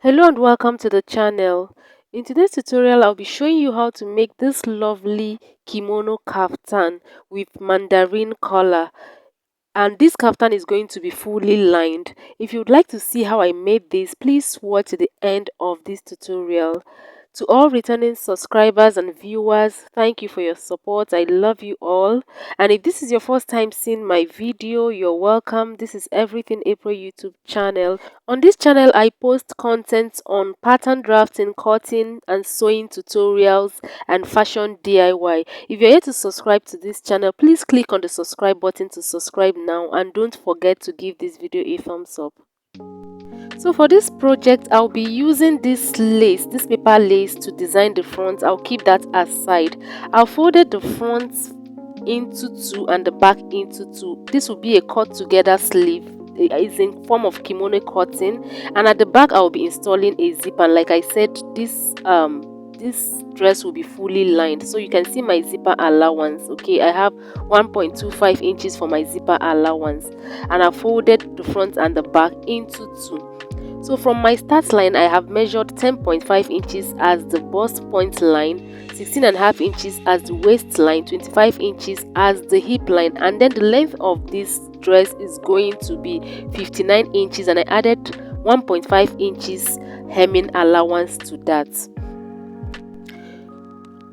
Hello and welcome to the channel. In today's tutorial, I'll be showing you how to make this lovely kimono kaftan with mandarin collar. And this kaftan is going to be fully lined. If you would like to see how I made this, please watch to the end of this tutorial. To all returning subscribers and viewers, thank you for your support. I love you all. And if this is your first time seeing my video, you're welcome. This is Everything April YouTube channel. On this channel, I post content on pattern drafting, cutting and sewing tutorials and fashion DIY. If you're yet to subscribe to this channel, please click on the subscribe button to subscribe now, and don't forget to give this video a thumbs up. So for this project, I'll be using this lace, this paper lace, to design the front. I'll keep that aside. I'll folded the front into two and the back into two. This will be a cut together sleeve. It's in form of kimono cotton, and at the back I'll be installing a zipper. And like I said, this dress will be fully lined, so you can see my zipper allowance. Okay, I have 1.25 inches for my zipper allowance, and I folded the front and the back into two. So from my start line, I have measured 10.5 inches as the bust point line, 16.5 inches as the waist line, 25 inches as the hip line, and then the length of this dress is going to be 59 inches, and I added 1.5 inches hemming allowance to that.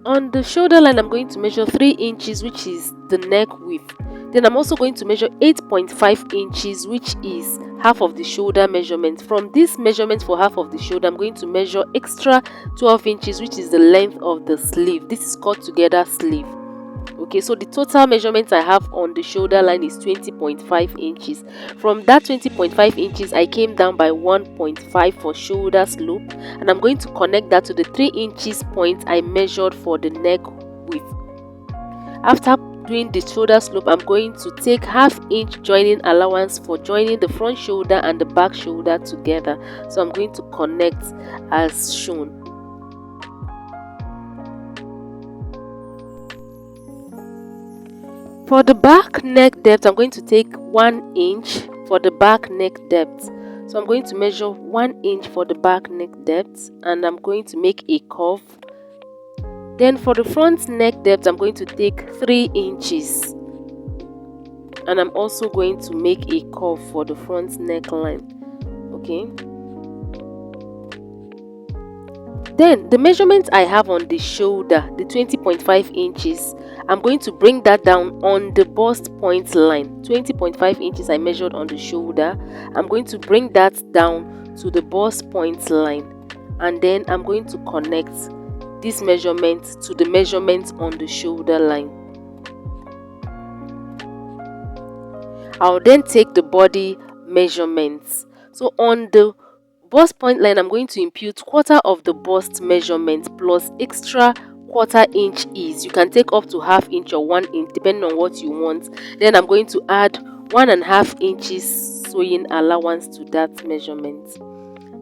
On the shoulder line, I'm going to measure 3 inches, which is the neck width. Then I'm also going to measure 8.5 inches, which is half of the shoulder measurement. From this measurement for half of the shoulder, I'm going to measure extra 12 inches, which is the length of the sleeve. This is cut together sleeve. Okay, so the total measurement I have on the shoulder line is 20.5 inches. From that 20.5 inches, I came down by 1.5 for shoulder slope, and I'm going to connect that to the 3 inches point I measured for the neck width. After doing the shoulder slope, I'm going to take half inch joining allowance for joining the front shoulder and the back shoulder together. So I'm going to connect as shown. For the back neck depth, I'm going to take 1 inch for the back neck depth. So I'm going to measure 1 inch for the back neck depth, and I'm going to make a curve. Then for the front neck depth, I'm going to take 3 inches, and I'm also going to make a curve for the front neckline. Okay. Then the measurement I have on the shoulder, the 20.5 inches, I'm going to bring that down on the bust point line. 20.5 inches I measured on the shoulder. I'm going to bring that down to the bust point line, and then I'm going to connect this measurement to the measurement on the shoulder line. I'll then take the body measurements. So on the bust point line, I'm going to impute quarter of the bust measurement plus extra quarter inch ease. You can take up to half inch or 1 inch depending on what you want. Then I'm going to add 1.5 inches sewing allowance to that measurement.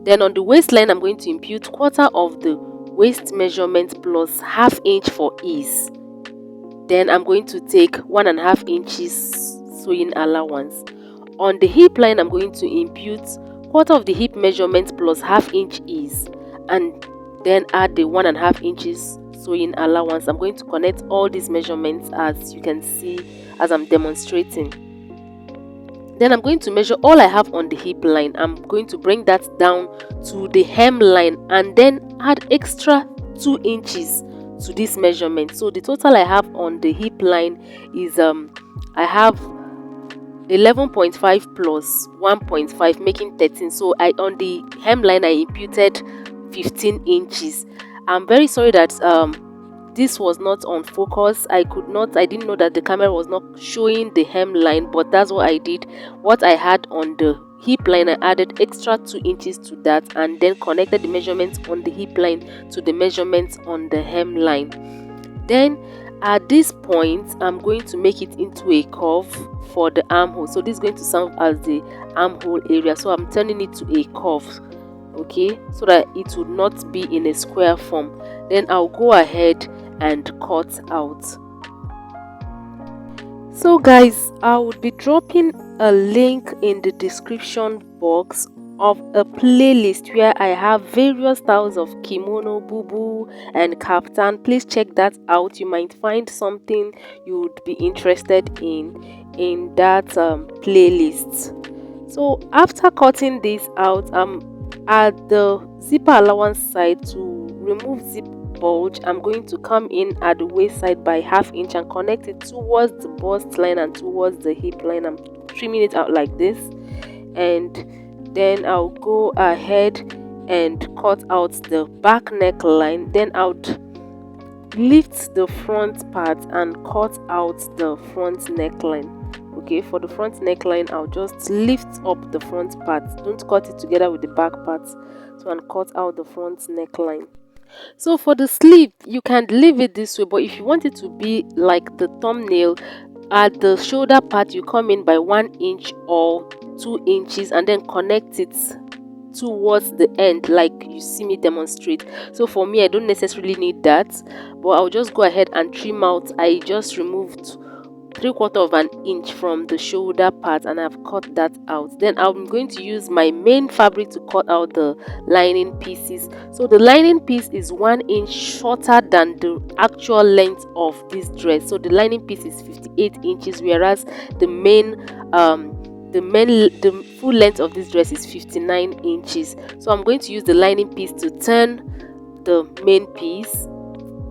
Then on the waistline, I'm going to impute quarter of the waist measurement plus half inch for ease. Then I'm going to take 1.5 inches sewing allowance. On the hip line, I'm going to impute quarter of the hip measurement plus half inch ease, and then add the 1.5 inches sewing allowance. I'm going to connect all these measurements as you can see as I'm demonstrating. Then I'm going to measure all I have on the hip line. I'm going to bring that down to the hem line and then add extra 2 inches to this measurement. So the total I have on the hip line is I have 11.5 plus 1.5 making 13. So on the hemline I imputed 15 inches. I'm very sorry that this was not on focus. I didn't know that the camera was not showing the hemline, but that's what I did. What I had on the hip line, I added extra 2 inches to that, and then connected the measurements on the hip line to the measurements on the hemline. Then at this point, I'm going to make it into a curve for the armhole. So this is going to serve as the armhole area. So I'm turning it to a curve, okay, so that it would not be in a square form. Then I'll go ahead and cut out. So guys, I would be dropping a link in the description box of a playlist where I have various styles of kimono, bubu, and kaftan. Please check that out. You might find something you would be interested in that playlist. So after cutting this out, at the zipper allowance side, to remove zip bulge, I'm going to come in at the waist side by 1/2 inch and connect it towards the bust line and towards the hip line. I'm trimming it out like this, and then I'll go ahead and cut out the back neckline. Then I'll lift the front part and cut out the front neckline. Okay, for the front neckline, I'll just lift up the front part, don't cut it together with the back part, so and cut out the front neckline. So for the sleeve, you can leave it this way, but if you want it to be like the thumbnail, at the shoulder part you come in by 1 inch or 2 inches and then connect it towards the end like you see me demonstrate. So for me, I don't necessarily need that, but I'll just go ahead and trim out. I just removed 3/4 of an inch from the shoulder part and I've cut that out. Then I'm going to use my main fabric to cut out the lining pieces. So the lining piece is 1 inch shorter than the actual length of this dress. So the lining piece is 58 inches, whereas the the full length of this dress is 59 inches. So I'm going to use the lining piece to turn the main piece.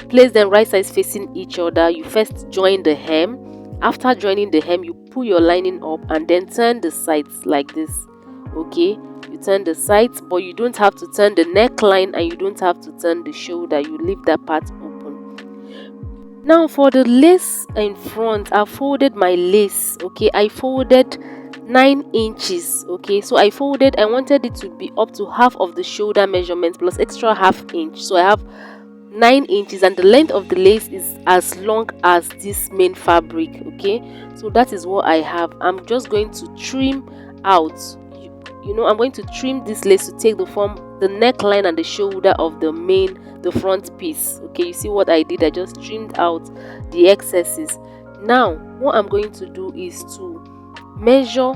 Place them right sides facing each other. You first join the hem. After joining the hem, you pull your lining up and then turn the sides like this. Okay, you turn the sides, but you don't have to turn the neckline and you don't have to turn the shoulder. You leave that part open. Now for the lace in front, I folded my lace. Okay, I folded 9 inches. Okay, so I wanted it to be up to half of the shoulder measurement plus extra 1/2 inch. So I have 9 inches, and the length of the lace is as long as this main fabric. Okay, so that is what I have. I'm just going to trim out, I'm going to trim this lace to take the form, the neckline and the shoulder of the front piece. Okay, you see what I did? I just trimmed out the excesses. Now what I'm going to do is to measure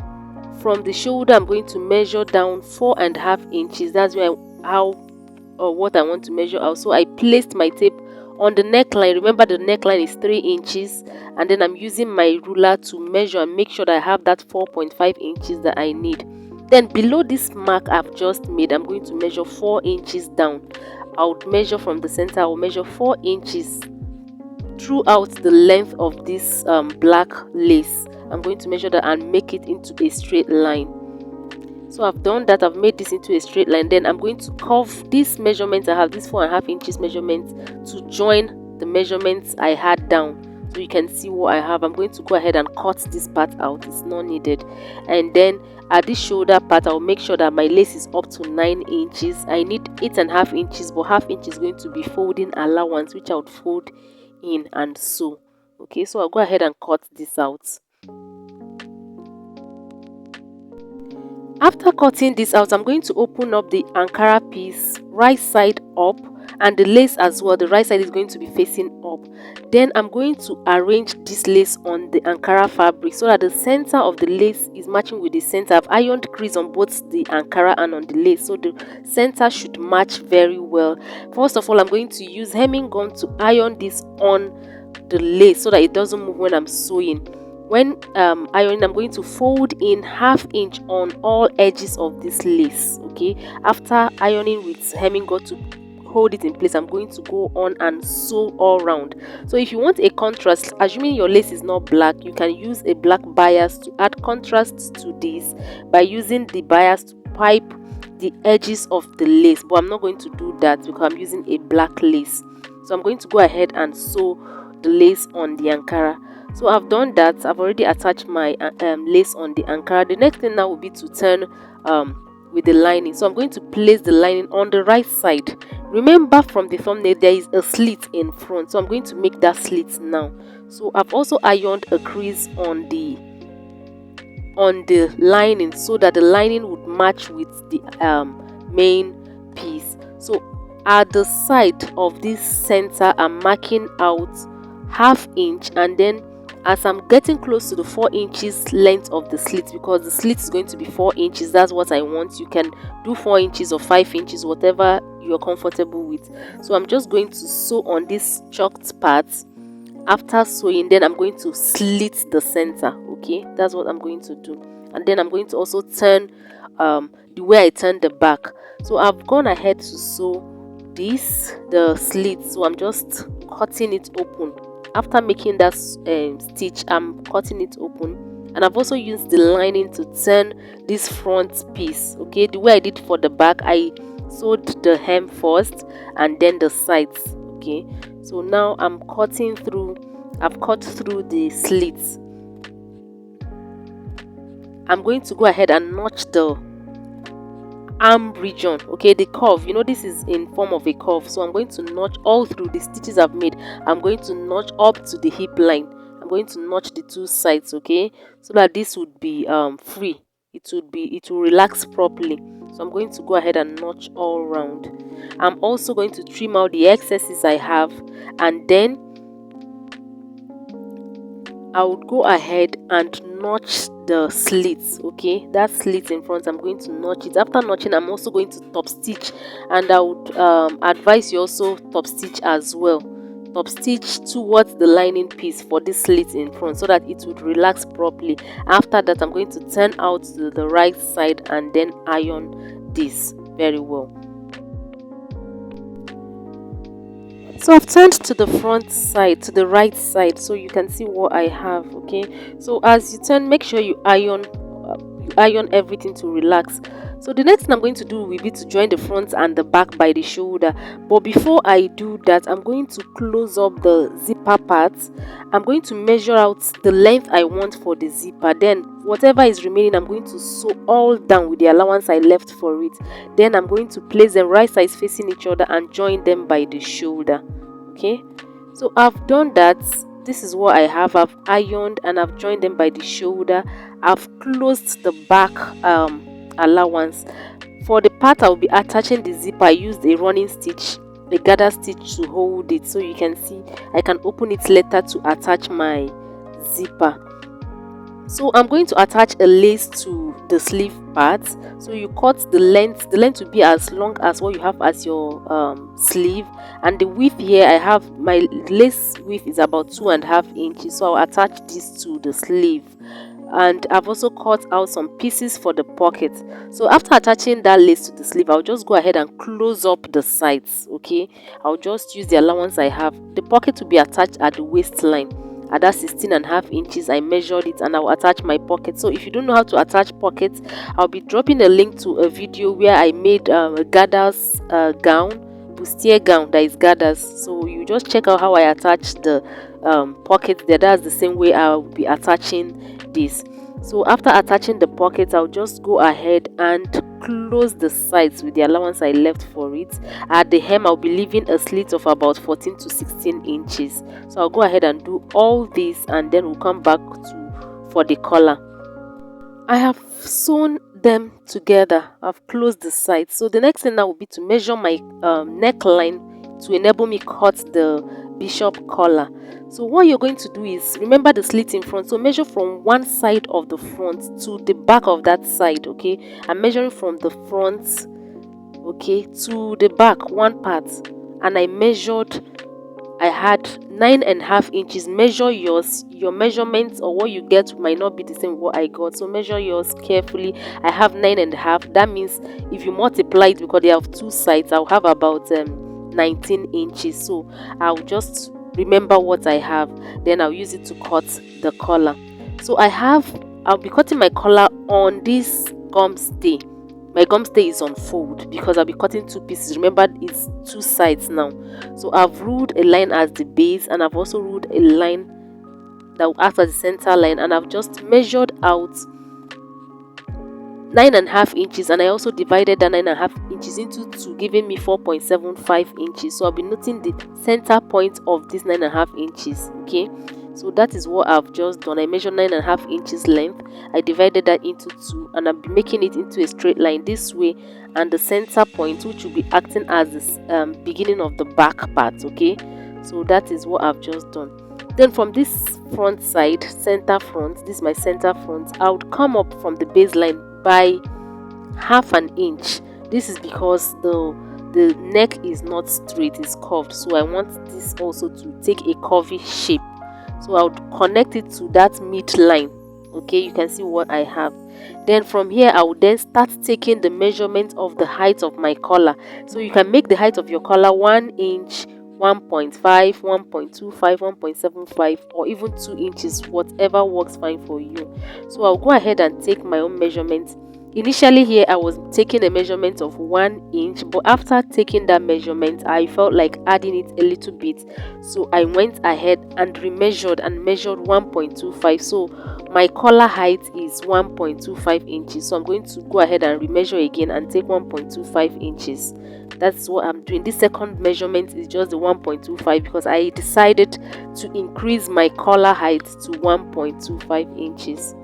from the shoulder. I'm going to measure down 4.5 inches. That's what I want to measure out. So I placed my tape on the neckline. Remember, the neckline is 3 inches, and then I'm using my ruler to measure and make sure that I have that 4.5 inches that I need. Then below this mark I've just made, I'm going to measure 4 inches down. I'll measure from the center. I'll measure 4 inches throughout the length of this black lace. I'm going to measure that and make it into a straight line. So I've done that. I've made this into a straight line. Then I'm going to curve this measurement. I have this 4.5 inches measurement to join the measurements I had down, so you can see what I have. I'm going to go ahead and cut this part out. It's not needed. And then at this shoulder part, I'll make sure that my lace is up to 9 inches. I need 8.5 inches, but 1/2 inch is going to be folding allowance, which I would fold in and sew. Okay, so I'll go ahead and cut this out. After cutting this out, I'm going to open up the Ankara piece right side up, and the lace as well. The right side is going to be facing up. Then I'm going to arrange this lace on the Ankara fabric so that the center of the lace is matching with the center. I've ironed crease on both the Ankara and on the lace, so the center should match very well. First of all, I'm going to use hemming gun to iron this on the lace so that it doesn't move when I'm sewing. When ironing, I'm going to fold in 1/2 inch on all edges of this lace. Okay, after ironing with hemming gun to hold it in place, I'm going to go on and sew all round. So if you want a contrast, assuming your lace is not black, you can use a black bias to add contrast to this by using the bias to pipe the edges of the lace. But I'm not going to do that because I'm using a black lace. So I'm going to go ahead and sew the lace on the Ankara. So I've done that. I've already attached my lace on the Ankara. The next thing now will be to turn with the lining. So I'm going to place the lining on the right side. Remember, from the thumbnail there is a slit in front, so I'm going to make that slit now. So I've also ironed a crease on the lining so that the lining would match with the main piece. So at the side of this center, I'm marking out 1/2 inch, and then as I'm getting close to the 4 inches length of the slit, because the slit is going to be 4 inches, that's what I want. You can do 4 inches or 5 inches, whatever you're comfortable with. So I'm just going to sew on this chalked part. After sewing, then I'm going to slit the center. Okay, that's what I'm going to do. And then I'm going to also turn the way I turn the back. So I've gone ahead to sew the slit, so I'm just cutting it open. After making that stitch, I'm cutting it open, and I've also used the lining to turn this front piece. Okay, the way I did for the back, I sewed the hem first and then the sides. Okay, so now I've cut through the slits. I'm going to go ahead and notch the arm region, okay, the curve. This is in form of a curve, so I'm going to notch all through the stitches I've made. I'm going to notch up to the hip line. I'm going to notch the 2 sides, okay, so that this would be free. It will relax properly. So I'm going to go ahead and notch all around. I'm also going to trim out the excesses I have, and then I would go ahead and notch the slits. Okay, that slit in front, I'm going to notch it. After notching, I'm also going to top stitch, and I would advise you also top stitch as well. Top stitch towards the lining piece for this slit in front, so that it would relax properly. After that, I'm going to turn out to the right side and then iron this very well. So I've turned to the front side, to the right side, so you can see what I have. Okay, so as you turn, make sure you iron everything to relax. So the next thing I'm going to do will be to join the front and the back by the shoulder. But before I do that, I'm going to close up the zipper part. I'm going to measure out the length I want for the zipper. Then whatever is remaining, I'm going to sew all down with the allowance I left for it. Then I'm going to place them right sides facing each other and join them by the shoulder. Okay, so I've done that. This is what I have. I've ironed and I've joined them by the shoulder. I've closed the back allowance. For the part I'll be attaching the zipper, I used a running stitch, a gather stitch to hold it, so you can see I can open it later to attach my zipper. So I'm going to attach a lace to the sleeve part. So you cut the length will be as long as what you have as your sleeve, and the width here, I have my lace width is about 2.5 inches, so I'll attach this to the sleeve. And I've also cut out some pieces for the pocket. So after attaching that lace to the sleeve, I'll just go ahead and close up the sides. Okay, I'll just use the allowance I have. The pocket will be attached at the waistline at that 16.5 inches. I measured it, and I'll attach my pocket. So if you don't know how to attach pockets, I'll be dropping a link to a video where I made a gathers gown, bustier gown that is gathers. So you just check out how I attach the pocket there. That's the same way I'll be attaching this. So after attaching the pockets, I'll just go ahead and close the sides with the allowance I left for it. At the hem, I'll be leaving a slit of about 14 to 16 inches. So I'll go ahead and do all this, and then we'll come back for the collar. I have sewn them together. I've closed the sides. So the next thing now will be to measure my neckline to enable me cut the bishop collar. So what you're going to do is, remember the slit in front, so measure from one side of the front to the back of that side. Okay, I'm measuring from the front, okay, to the back, one part, and I measured, I had 9.5 inches. Measure yours. Your measurements or what you get might not be the same what I got, so measure yours carefully. I have 9.5. That means if you multiply it, because they have 2 sides, I'll have about 19 inches. So I'll just remember what I have, then I'll use it to cut the collar. So I'll be cutting my collar on this gum stay. My gum stay is on fold because I'll be cutting 2 pieces. Remember, it's 2 sides now. So I've ruled a line as the base, and I've also ruled a line that will act as the center line, and I've just measured out 9.5 inches, and I also divided that 9.5 inches into 2, giving me 4.75 inches. So I'll be noting the center point of this 9.5 inches. Okay, so that is what I've just done. I measured 9.5 inches length, I divided that into 2, and I'll be making it into a straight line this way, and the center point, which will be acting as the beginning of the back part. Okay, so that is what I've just done. Then from this front side, center front, this is my center front, I would come up from the baseline by half an inch. This is because the neck is not straight, it's curved, so I want this also to take a curvy shape. So I would connect it to that midline. Okay, you can see what I have. Then from here I would then start taking the measurement of the height of my collar. So you can make the height of your collar 1 inch, 1.5, 1.25, 1.75, or even 2 inches, whatever works fine for you. So I'll go ahead and take my own measurement. Initially here I was taking a measurement of 1 inch, but after taking that measurement I felt like adding it a little bit, so I went ahead and remeasured and measured 1.25. so my collar height is 1.25 inches, so I'm going to go ahead and remeasure again and take 1.25 inches. That's what I'm doing. This second measurement is just the 1.25 because I decided to increase my collar height to 1.25 inches.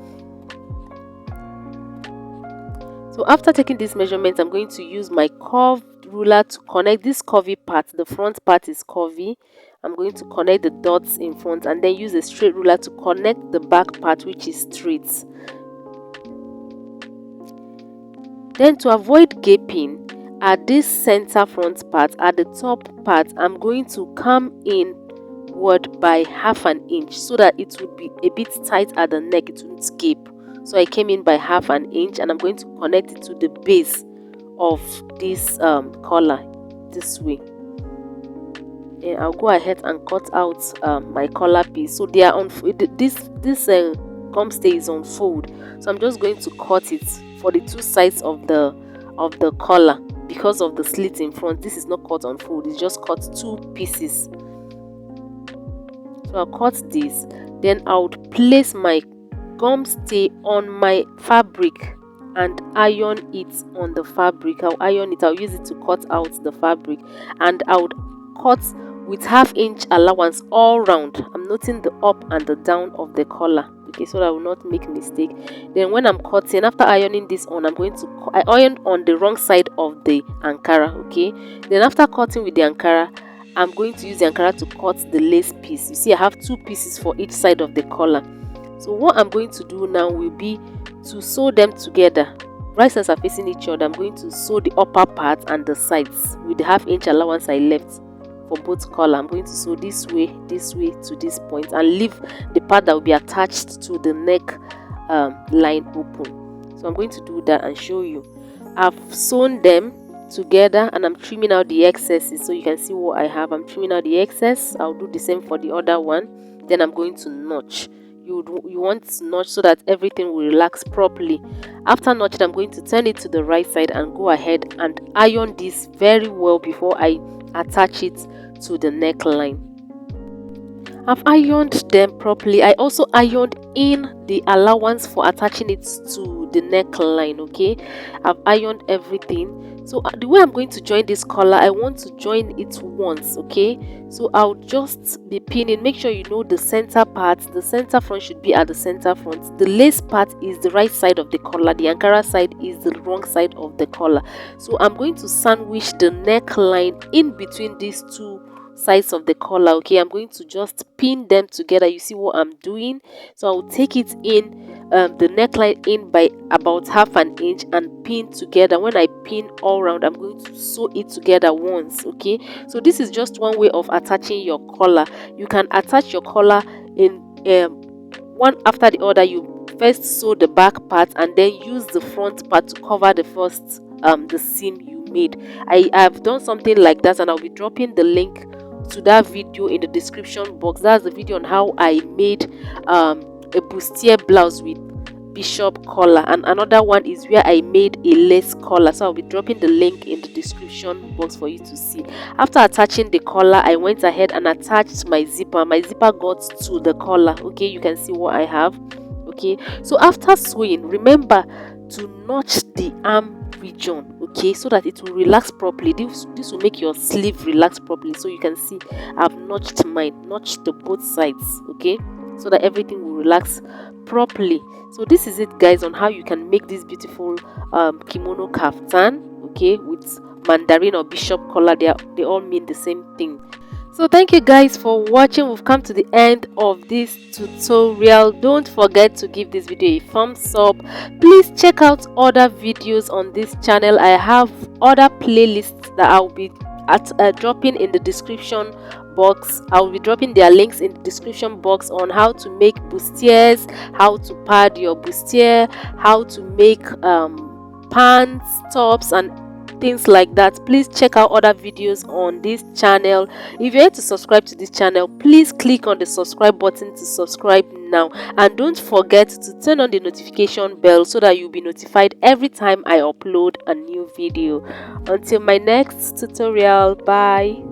So after taking this measurement, I'm going to use my curved ruler to connect this curvy part. The front part is curvy. I'm going to connect the dots in front and then use a straight ruler to connect the back part, which is straight. Then to avoid gaping at this center front part, at the top part, I'm going to come inward by half an inch so that it would be a bit tight at the neck, it won't gape. So I came in by half an inch and I'm going to connect it to the base of this collar this way. And I'll go ahead and cut out my collar piece. So they are on this gum stay is on fold, so I'm just going to cut it for the two sides of the collar. Because of the slit in front, this is not cut on fold, it's just cut two pieces. So I'll cut this, then I would place my gum stay on my fabric and iron it on the fabric. I'll iron it, I'll use it to cut out the fabric, and I would cut with 1/2 inch allowance all round. I'm noting the up and the down of the collar, okay, so that I will not make mistake. Then when I'm cutting, after ironing this on, I ironed on the wrong side of the ankara, okay. Then after cutting with the ankara, I'm going to use the ankara to cut the lace piece. You see I have two pieces for each side of the collar. So what I'm going to do now will be to sew them together. Right sides are facing each other. I'm going to sew the upper part and the sides with the 1/2 inch allowance I left for both collar. I'm going to sew this way to this point and leave the part that will be attached to the neck line open. So I'm going to do that and show you. I've sewn them together and I'm trimming out the excesses, so you can see what I have. I'm trimming out the excess. I'll do the same for the other one. Then I'm going to notch. You want to notch so that everything will relax properly. After notching, I'm going to turn it to the right side and go ahead and iron this very well before I attach it to the neckline. I've ironed them properly. I also ironed in the allowance for attaching it to the neckline, okay. I've ironed everything. So the way I'm going to join this collar, I want to join it once, okay. So I'll just be pinning. Make sure you know the center part. The center front should be at the center front. The lace part is the right side of the collar, the ankara side is the wrong side of the collar. So I'm going to sandwich the neckline in between these two sides of the collar, okay. I'm going to just pin them together. You see what I'm doing? So I'll take it in the neckline in by about 1/2 inch and pin together. When I pin all around, I'm going to sew it together once, okay. So this is just one way of attaching your collar. You can attach your collar in one after the other. You first sew the back part and then use the front part to cover the first the seam you made. I have done something like that and I'll be dropping the link to that video in the description box. That's the video on how I made a bustier blouse with bishop collar, and another one is where I made a lace collar. So I'll be dropping the link in the description box for you to see. After attaching the collar, I went ahead and attached my zipper. My zipper got to the collar, okay. You can see what I have, okay. So after sewing, remember to notch the arm region, okay, so that it will relax properly. This will make your sleeve relax properly. So you can see I've notched mine, notched the both sides, okay, so that everything will relax properly. So this is it, guys, on how you can make this beautiful kimono kaftan, okay, with Mandarin or bishop collar. They all mean the same thing. So thank you guys for watching. We've come to the end of this tutorial. Don't forget to give this video a thumbs up. Please check out other videos on this channel. I have other playlists that I'll be dropping in the description box. I'll be dropping their links in the description box on how to make bustiers, how to pad your bustier, how to make pants, tops, and things like that. Please check out other videos on this channel. If you're yet to subscribe to this channel, please click on the subscribe button to subscribe now, and don't forget to turn on the notification bell so that you'll be notified every time I upload a new video. Until my next tutorial, bye.